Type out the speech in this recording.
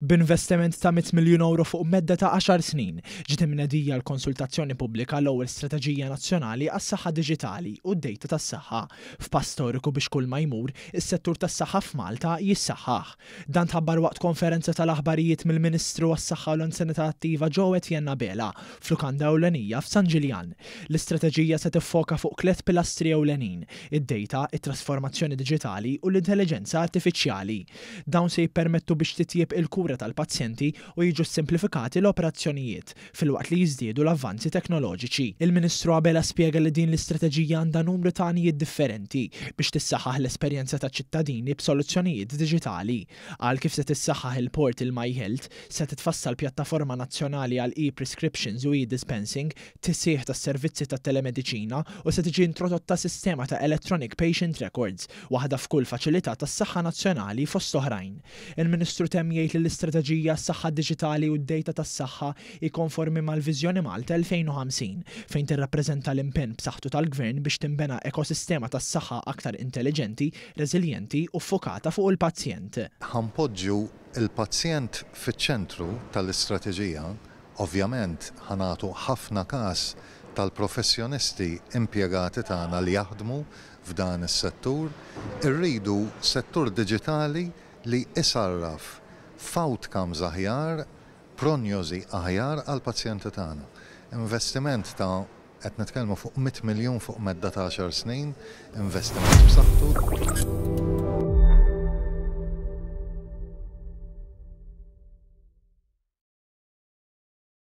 B'investiment ta' 100 miljun euro fuq medda ta' 10 snin, ġiet imnedija l-konsultazzjoni pubblika l-ewwel strateġija nazzjonali għas-saħħa diġitali u d-dejta tas-saħħa. F'pass storiku biex kull ma jmur, is-settur tas-saħħa f'Malta jissaħħaħ. Dan tħabbar waqt konferenza tal-aħbarijiet mill-Ministru għas-Saħħa u l-Anzjanità Attiva Ġewwa Tjenna Bela f'lukanda ewlenija f'San Ġiljan. L-istrateġija se tiffoka fuq 3 pilastri ewlenin: id-dejta, it-trasformazzjoni diġitali u l-intelligenza artifiċjali. Dawn se jippermettu biex titjieb il-kura tal-pazjenti u jiġu simplifikati l-operazzjonijiet filwaqt li jiżdiedu l-avvanzi teknoloġiċi. Il-Ministru Abela spjega li din l-istrateġija għandha numru ta' għanijiet differenti biex tissaħħaħ l-esperjenza ta' ċittadini b'soluzzjonijiet diġitali. Għal kif se tissaħħaħ il-portal MyHealth, se titfassal pjattaforma nazzjonali għal e-prescriptions u e-dispensing, tissieħ tas-servizzi ta' telemediċina u se tiġi introdotta sistema ta' Electronic Patient Records, waħda f'kull faċilità tas-saħħa nazzjonali fost oħrajn. Il-Ministru temm jgħid li l-istrateġija s-saħħa diġitali u d-dejta tas-saħħa jikkonformi mal-Viżjoni Malta 2050 fejn tirrappreżenta l-impenn b'saħħtu tal-Gvern biex tinbena ekosistema tas-saħħa aktar intelligenti, reżiljenti u ffokata fuq il-pazjent. Ħanpoġġu il-pazjent fiċ-ċentru tal-istrateġija, ovvjament ħanatu ħafna każ tal-professjonisti impjegati tagħna li jaħdmu f'dan is-settur, irridu settur diġitali li isarraf f'outcomes aħjar, prognosi aħjar għal pazjenti tagħna. Investiment ta' qed nitkellmu fuq 100 miljun fuq medda ta' 10 snin, investiment b'saħħtu.